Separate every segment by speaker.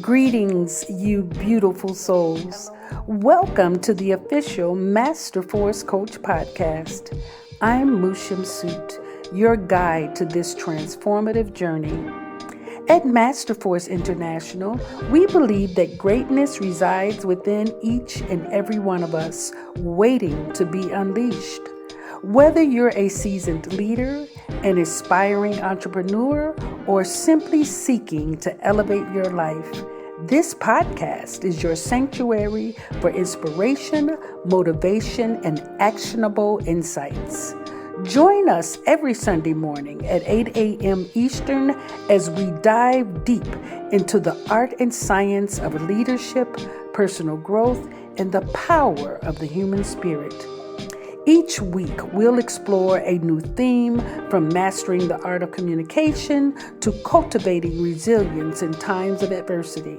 Speaker 1: Greetings, you beautiful souls. Welcome to the official Master Force Coach podcast. I'm Shemsu-t, your guide to this transformative journey. At Master Force International, we believe that greatness resides within each and every one of us, waiting to be unleashed. Whether you're a seasoned leader, an aspiring entrepreneur, or simply seeking to elevate your life, this podcast is your sanctuary for inspiration, motivation, and actionable insights. Join us every Sunday morning at 8 a.m. Eastern as we dive deep into the art and science of leadership, personal growth, and the power of the human spirit. Each week, we'll explore a new theme, from mastering the art of communication to cultivating resilience in times of adversity.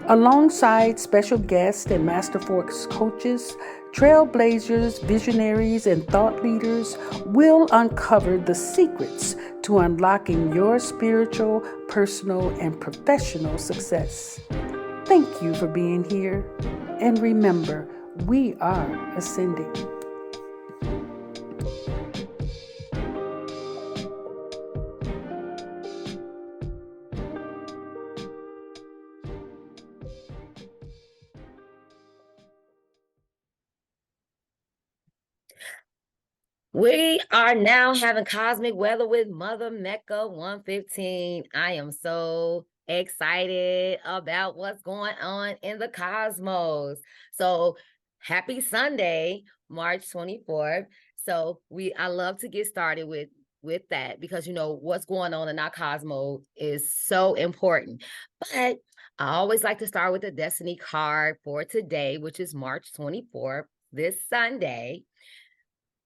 Speaker 1: Alongside special guests and Master Force coaches, trailblazers, visionaries, and thought leaders, we'll uncover the secrets to unlocking your spiritual, personal, and professional success. Thank you for being here, and remember, we are ascending.
Speaker 2: We are now having cosmic weather with Mother Mecca 115. I am so excited about what's going on in the cosmos. So happy Sunday, March 24th. So I love to get started with that because what's going on in our cosmos is so important. But I always like to start with the destiny card for today, which is March 24th, this Sunday.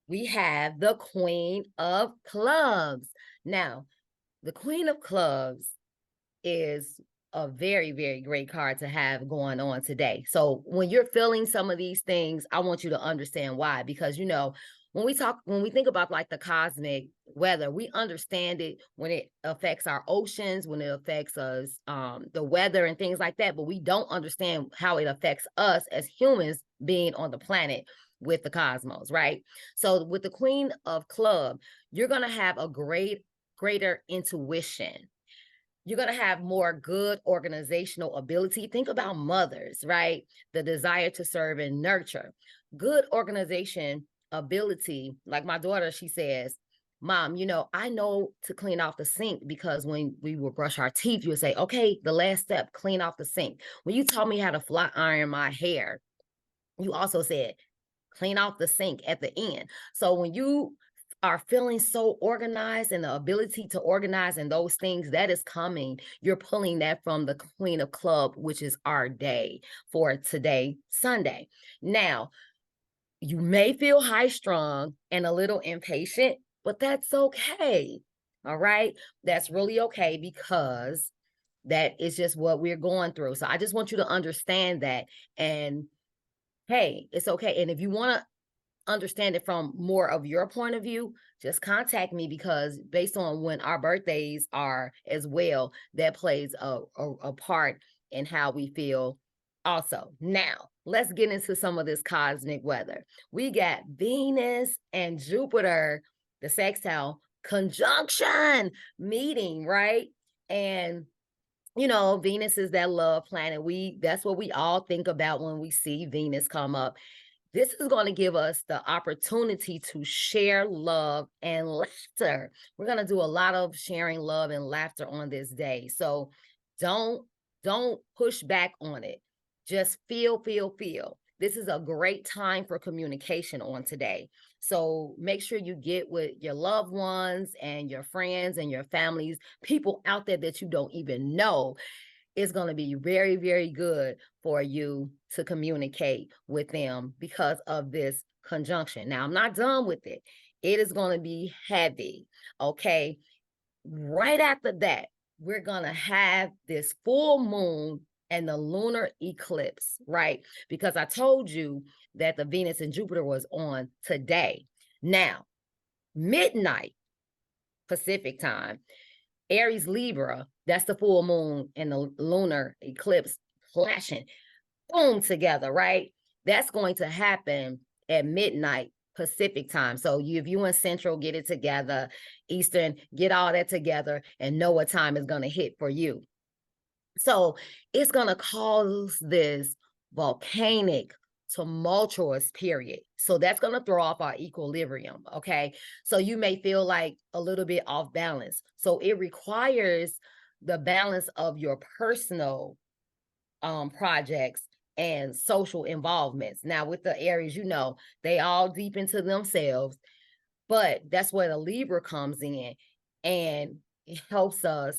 Speaker 2: We have the Queen of Clubs. Now, the Queen of Clubs is a very, very great card to have going on today. So when you're feeling some of these things, I want you to understand why. Because, when we think about like the cosmic weather, we understand it when it affects our oceans, when it affects us, the weather and things like that. But we don't understand how it affects us as humans being on the planet with the cosmos, right? So with the Queen of Club, you're going to have a greater intuition. You're going to have more good organizational ability. Think about mothers, right? The desire to serve and nurture. Good organization ability. Like my daughter, she says, Mom, I know to clean off the sink, because when we would brush our teeth, you would say, okay, the last step, clean off the sink. When you taught me how to flat iron my hair, you also said, clean off the sink at the end. So when you are feeling so organized, and the ability to organize and those things that is coming, you're pulling that from the Queen of Club, which is our day for today, Sunday. Now, you may feel high strung and a little impatient, but that's okay. All right. That's really okay, because that is just what we're going through. So I just want you to understand that. And hey, it's okay. And if you want to understand it from more of your point of view, just contact me, because based on when our birthdays are as well, that plays a part in how we feel also. Now, let's get into some of this cosmic weather. We got Venus and Jupiter, the sextile conjunction meeting, right? And Venus is that love planet. That's what we all think about when we see Venus come up. This is going to give us the opportunity to share love and laughter. We're going to do a lot of sharing love and laughter on this day. So don't push back on it. Just feel. This is a great time for communication on today. So make sure you get with your loved ones and your friends and your families, people out there that you don't even know. It's going to be very, very good for you to communicate with them because of this conjunction. Now, I'm not done with it. It is going to be heavy. Okay. Right after that, we're going to have this full moon and the lunar eclipse, right? Because I told you that the Venus and Jupiter was on today. Now, midnight Pacific time, Aries Libra, that's the full moon and the lunar eclipse clashing, boom, together, right? That's going to happen at midnight Pacific time. So if you in Central, get it together. Eastern, get all that together and know what time is going to hit for you. So it's going to cause this volcanic, tumultuous period. So that's going to throw off our equilibrium. Okay. So you may feel like a little bit off balance. So it requires the balance of your personal projects and social involvements. Now, with the Aries, they all deep into themselves, but that's where the Libra comes in and it helps us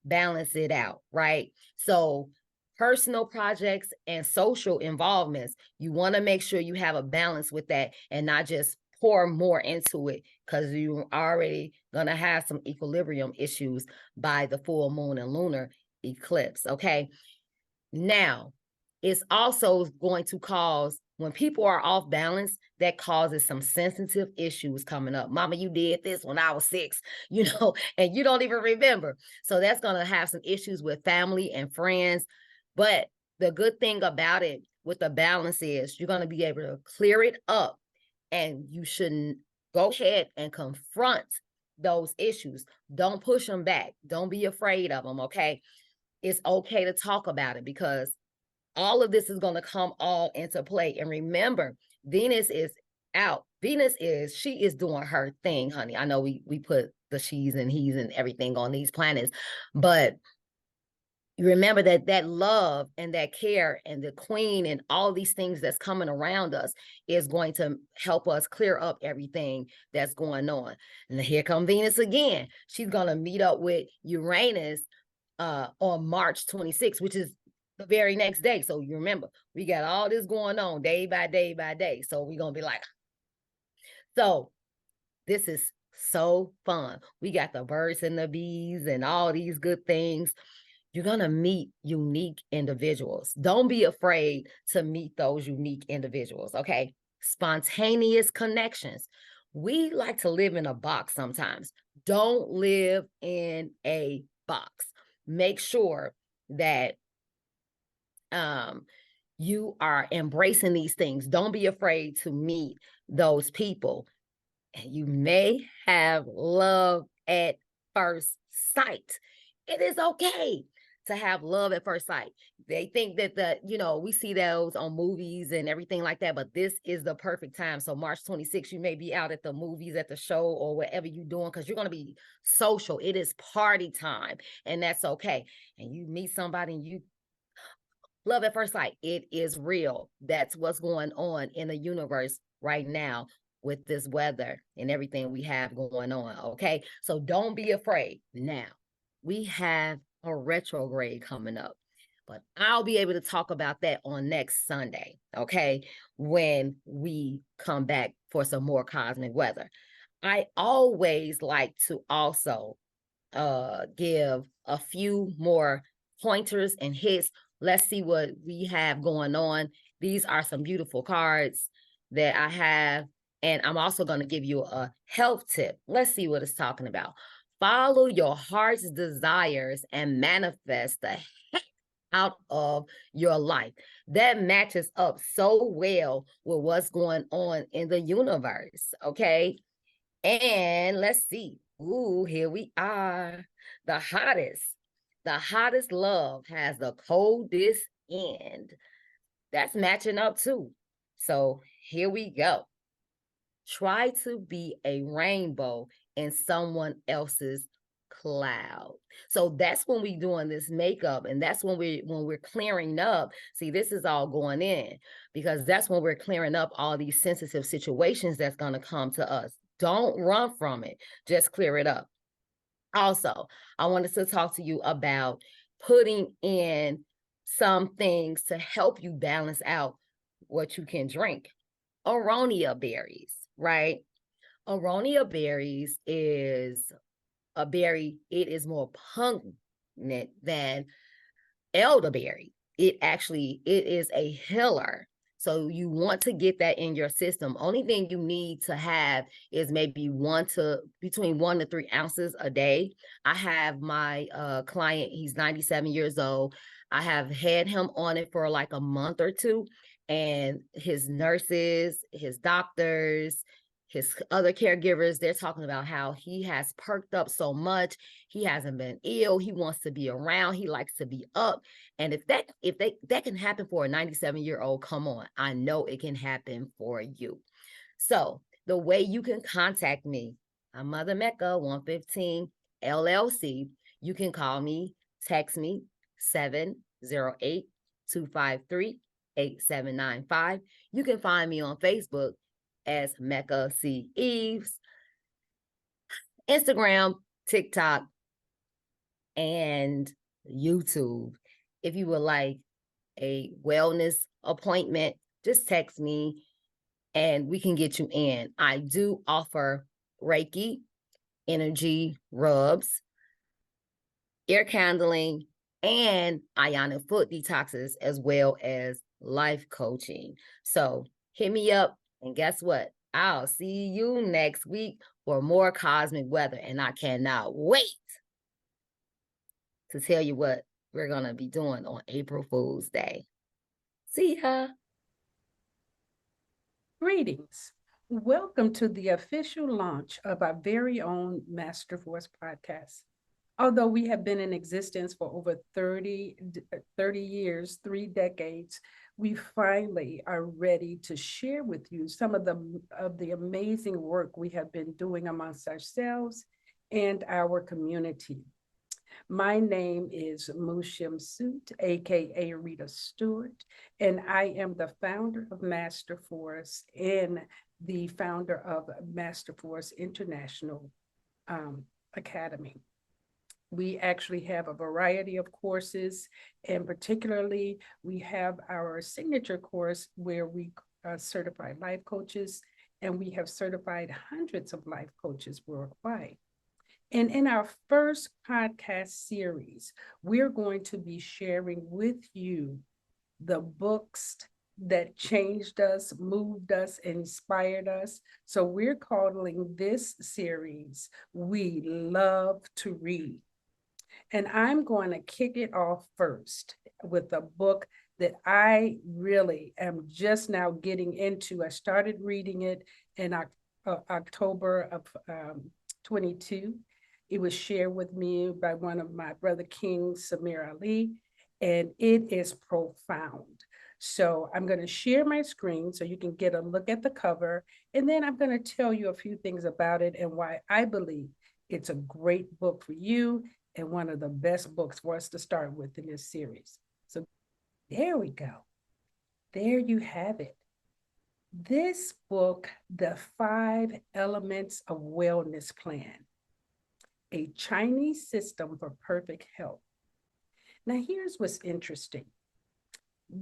Speaker 2: balance it out, right? So personal projects and social involvements, you want to make sure you have a balance with that and not just pour more into it, because you're already going to have some equilibrium issues by the full moon and lunar eclipse. Okay. Now, it's also going to cause, when people are off balance, that causes some sensitive issues coming up. Mama, you did this when I was 6, and you don't even remember. So that's going to have some issues with family and friends. But the good thing about it with the balance is you're going to be able to clear it up, and you shouldn't go ahead and confront those issues. Don't push them back. Don't be afraid of them. Okay. It's okay to talk about it, because all of this is going to come all into play. And remember, Venus is out. She is doing her thing, honey. I know we put the she's and he's and everything on these planets, but remember that love and that care and the queen and all these things that's coming around us is going to help us clear up everything that's going on. And here come Venus again. She's going to meet up with Uranus on March 26th, which is the very next day. So you remember, we got all this going on day by day by day. So we're going to be like, so this is so fun. We got the birds and the bees and all these good things. You're going to meet unique individuals. Don't be afraid to meet those unique individuals. Okay. Spontaneous connections. We like to live in a box sometimes. Don't live in a box. Make sure that you are embracing these things. Don't be afraid to meet those people. And you may have love at first sight. It is okay to have love at first sight. They think that we see those on movies and everything like that, but this is the perfect time. So March 26th, you may be out at the movies, at the show, or whatever you're doing, because you're going to be social. It is party time, and that's okay. And you meet somebody and you love at first sight. It is real. That's what's going on in the universe right now with this weather and everything we have going on. Okay. So don't be afraid. Now, we have a retrograde coming up, but I'll be able to talk about that on next Sunday. Okay. When we come back for some more cosmic weather. I always like to also give a few more pointers and hits. Let's see what we have going on. These are some beautiful cards that I have. And I'm also going to give you a health tip. Let's see what it's talking about. Follow your heart's desires and manifest the heck out of your life. That matches up so well with what's going on in the universe. Okay. And let's see. Ooh, here we are. The hottest love has the coldest end. That's matching up too. So here we go. Try to be a rainbow in someone else's cloud. So that's when we doing this makeup, and that's when we're clearing up. See, this is all going in, because that's when we're clearing up all these sensitive situations that's going to come to us. Don't run from it. Just clear it up. Also, I wanted to talk to you about putting in some things to help you balance out what you can drink. Aronia berries, right? Aronia berries is a berry. It is more pungent than elderberry. It is a healer. So you want to get that in your system. Only thing you need to have is maybe between 1 to 3 ounces a day. I have my client, he's 97 years old. I have had him on it for like a month or two, and his nurses, his doctors, his other caregivers, they're talking about how he has perked up so much. He hasn't been ill. He wants to be around. He likes to be up. And if that can happen for a 97-year-old, come on, I know it can happen for you. So the way you can contact me, I'm Mother Mecca 115 LLC. You can call me, text me 708-253-8795. You can find me on Facebook as Mecca C. Eves, Instagram, TikTok, and YouTube. If you would like a wellness appointment, just text me and we can get you in. I do offer Reiki, energy rubs, ear candling, and ionic foot detoxes, as well as life coaching. So hit me up, and guess what? I'll see you next week for more cosmic weather, and I cannot wait to tell you what we're going to be doing on April Fool's Day. See ya.
Speaker 1: Greetings. Welcome to the official launch of our very own Master Force podcast. Although we have been in existence for over 30 years, 3 decades, we finally are ready to share with you some of the amazing work we have been doing amongst ourselves and our community. My name is Shemsu-t, aka Rita Stewart, and I am the founder of Master Force and the founder of Master Force International Academy. We actually have a variety of courses, and particularly we have our signature course where we certify life coaches, and we have certified hundreds of life coaches worldwide. And in our first podcast series, we're going to be sharing with you the books that changed us, moved us, inspired us. So we're calling this series, We Love to Read. And I'm going to kick it off first with a book that I really am just now getting into. I started reading it in October of 22. It was shared with me by one of my brother kings, Samir Ali, and it is profound. So I'm going to share my screen so you can get a look at the cover, and then I'm going to tell you a few things about it and why I believe it's a great book for you and one of the best books for us to start with in this series. So there we go. There you have it. This book, The 5 Elements of Wellness Plan, a Chinese system for perfect health. Now, here's what's interesting.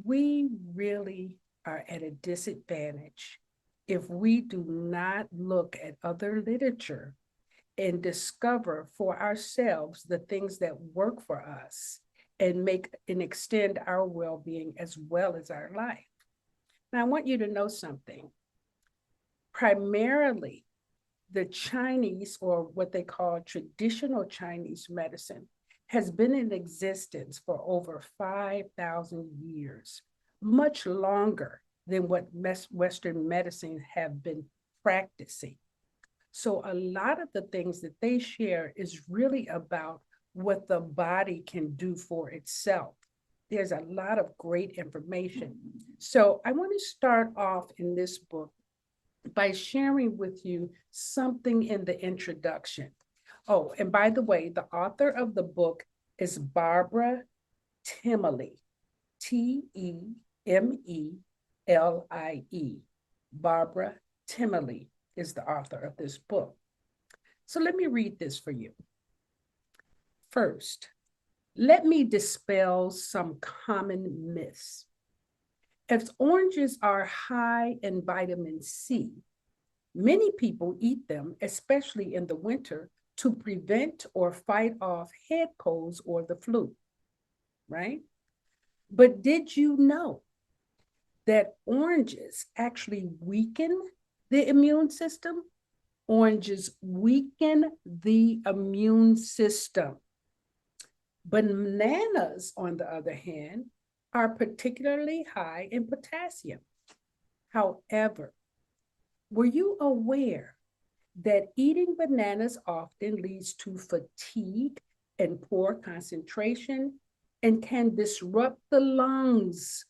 Speaker 1: We really are at a disadvantage if we do not look at other literature and discover for ourselves the things that work for us and make and extend our well-being as well as our life. Now, I want you to know something. Primarily, the Chinese, or what they call traditional Chinese medicine, has been in existence for over 5,000 years, much longer than what Western medicine have been practicing. So a lot of the things that they share is really about what the body can do for itself. There's a lot of great information. So I want to start off in this book by sharing with you something in the introduction. Oh, and by the way, the author of the book is Barbara Timmerlie, Temeli. Barbara Timmerlie is the author of this book. So let me read this for you. First, let me dispel some common myths. If oranges are high in vitamin C, many people eat them, especially in the winter, to prevent or fight off head colds or the flu, right? But did you know that oranges actually weaken the immune system. Oranges weaken the immune system. Bananas, on the other hand, are particularly high in potassium. However, were you aware that eating bananas often leads to fatigue and poor concentration and can disrupt the lungs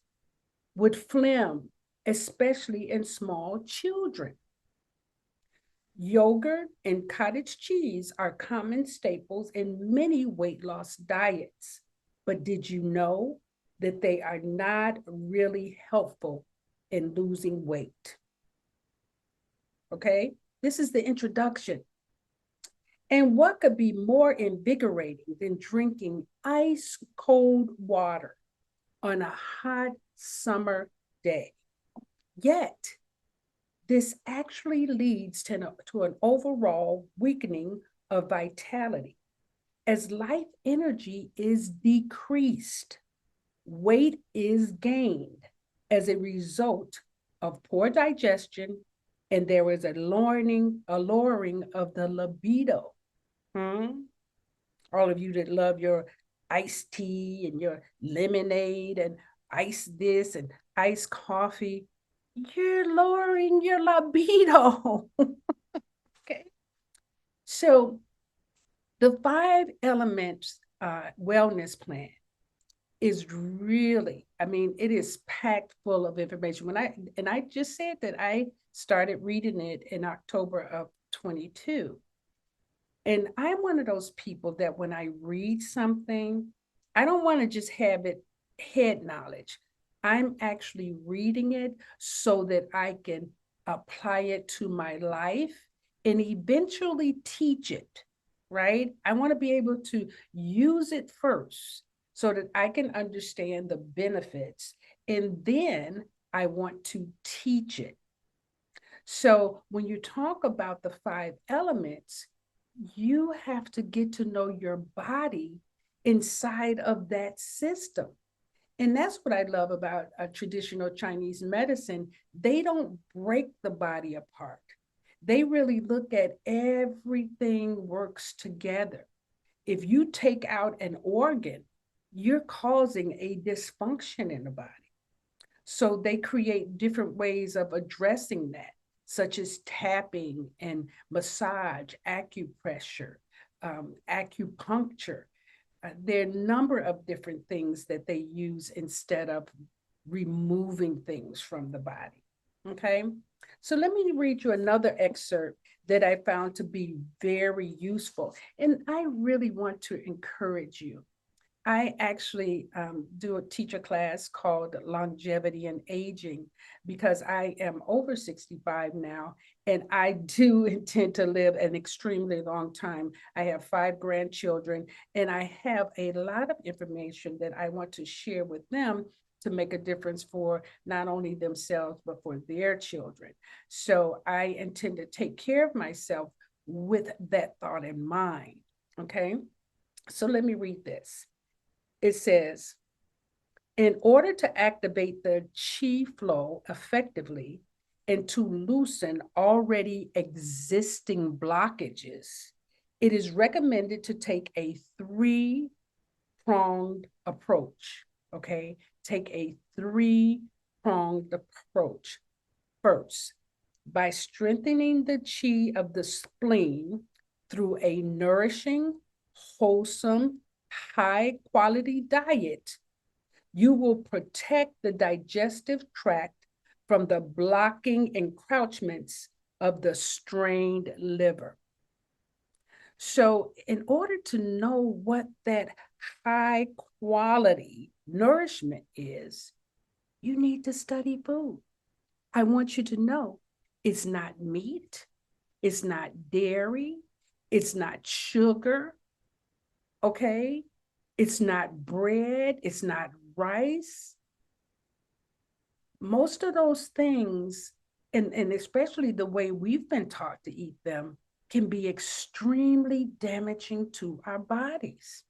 Speaker 1: with phlegm, especially in small children? Yogurt and cottage cheese are common staples in many weight loss diets. But did you know that they are not really helpful in losing weight? Okay, this is the introduction. And what could be more invigorating than drinking ice cold water on a hot summer day? Yet, this actually leads to an overall weakening of vitality. As life energy is decreased, weight is gained as a result of poor digestion, and there is a lowering of the libido. Hmm? All of you that love your iced tea and your lemonade and ice this and iced coffee, you're lowering your libido. Okay. So the 5 elements wellness plan is really, I mean, it is packed full of information. I just said that I started reading it in October of 22. And I'm one of those people that when I read something, I don't want to just have it head knowledge. I'm actually reading it so that I can apply it to my life and eventually teach it, right? I want to be able to use it first so that I can understand the benefits. And then I want to teach it. So when you talk about the 5 elements, you have to get to know your body inside of that system. And that's what I love about traditional Chinese medicine. They don't break the body apart. They really look at everything works together. If you take out an organ, you're causing a dysfunction in the body. So they create different ways of addressing that, such as tapping and massage, acupressure, acupuncture. There are a number of different things that they use instead of removing things from the body. Okay. So let me read you another excerpt that I found to be very useful. And I really want to encourage you. I actually do a teacher class called Longevity and Aging because I am over 65 now and I do intend to live an extremely long time. I have 5 grandchildren and I have a lot of information that I want to share with them to make a difference for not only themselves, but for their children. So I intend to take care of myself with that thought in mind. Okay. So let me read this. It says, in order to activate the chi flow effectively and to loosen already existing blockages, it is recommended to take a 3-pronged approach. Okay, take a 3-pronged approach. First, by strengthening the chi of the spleen through a nourishing, wholesome, high quality diet, you will protect the digestive tract from the blocking encroachments of the strained liver. So, in order to know what that high quality nourishment is, you need to study food. I want you to know it's not meat, it's not dairy, it's not sugar, okay? It's not bread, it's not rice. Most of those things, and especially the way we've been taught to eat them, can be extremely damaging to our bodies.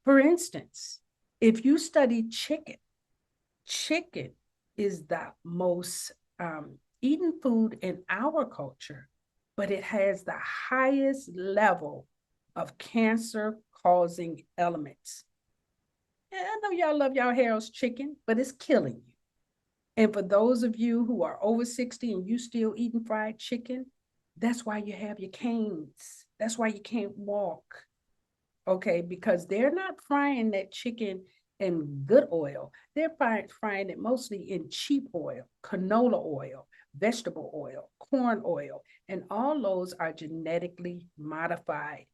Speaker 1: For instance, if you study chicken is the most eaten food in our culture, but it has the highest level of cancer causing elements. And I know y'all love y'all Harold's chicken, but it's killing you. And for those of you who are over 60 and you still eating fried chicken, that's why you have your canes. That's why you can't walk. Okay, because they're not frying that chicken in good oil. They're frying it mostly in cheap oil, canola oil, vegetable oil, corn oil, and all those are genetically modified,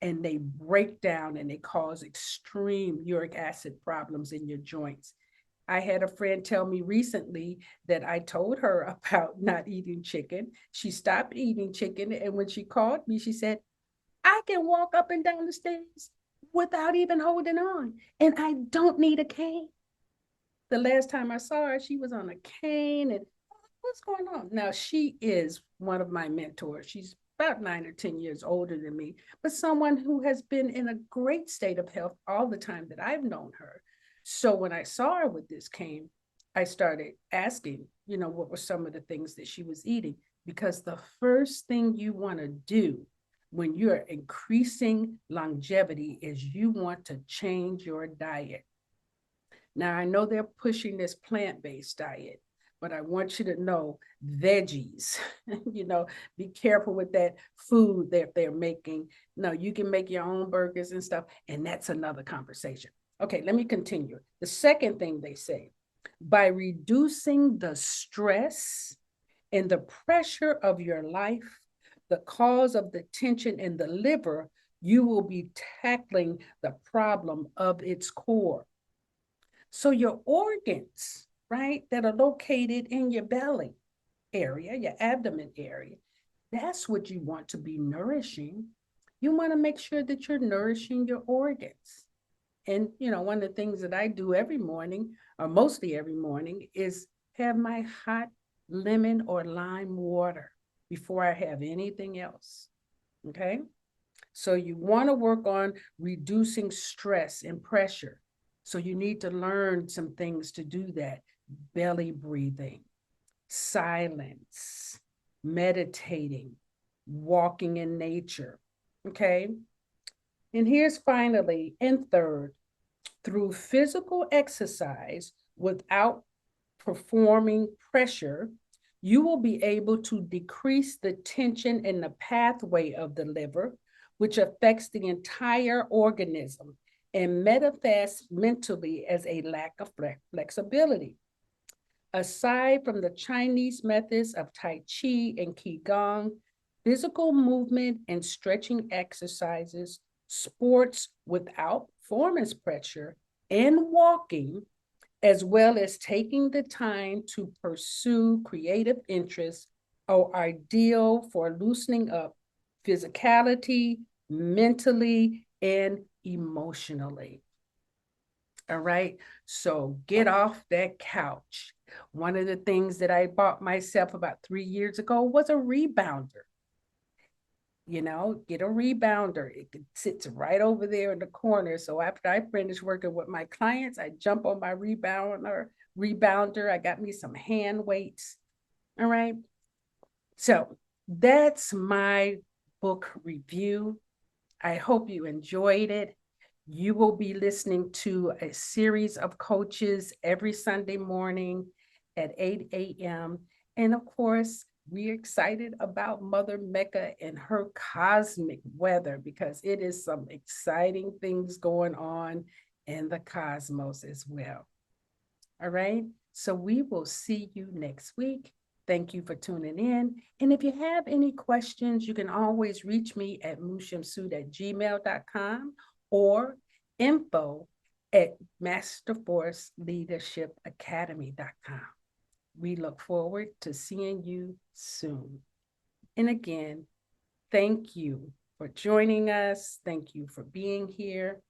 Speaker 1: and they break down and they cause extreme uric acid problems in your joints. I had a friend tell me recently that I told her about not eating chicken. She stopped eating chicken, and when she called me, she said, I can walk up and down the stairs without even holding on, and I don't need a cane. The last time I saw her, she was on a cane, and what's going on? Now, she is one of my mentors. She's about 9 or 10 years older than me, but someone who has been in a great state of health all the time that I've known her. So when I saw her with this cane, I started asking, what were some of the things that she was eating? Because the first thing you want to do when you're increasing longevity is you want to change your diet. Now, I know they're pushing this plant-based diet, but I want you to know veggies, be careful with that food that they're making. No, you can make your own burgers and stuff, and that's another conversation. Okay, let me continue. The second thing they say, by reducing the stress and the pressure of your life, the cause of the tension in the liver, you will be tackling the problem of its core. So your organs, right, that are located in your belly area, your abdomen area, that's what you want to be nourishing. You want to make sure that you're nourishing your organs. And, one of the things that I do every morning, or mostly every morning, is have my hot lemon or lime water before I have anything else. Okay. So you want to work on reducing stress and pressure. So you need to learn some things to do that. Belly breathing, silence, meditating, walking in nature. Okay. And here's finally, and third, through physical exercise without performing pressure, you will be able to decrease the tension in the pathway of the liver, which affects the entire organism and manifests mentally as a lack of flexibility. Aside from the Chinese methods of Tai Chi and Qigong, physical movement and stretching exercises, sports without performance pressure, and walking, as well as taking the time to pursue creative interests, are ideal for loosening up physicality, mentally, and emotionally. All right. So get off that couch. One of the things that I bought myself about 3 years ago was a rebounder. Get a rebounder. It sits right over there in the corner. So after I finish working with my clients, I jump on my rebounder. I got me some hand weights. All right. So that's my book review. I hope you enjoyed it. You will be listening to a series of coaches every Sunday morning at 8 a.m. And of course, we're excited about Mother Mecca and her cosmic weather because it is some exciting things going on in the cosmos as well. All right. So we will see you next week. Thank you for tuning in. And if you have any questions, you can always reach me at mushemsut@gmail.com or info@masterforceleadershipacademy.com. We look forward to seeing you soon. And again, thank you for joining us. Thank you for being here.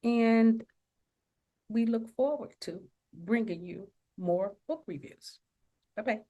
Speaker 1: And we look forward to bringing you more book reviews. Bye-bye.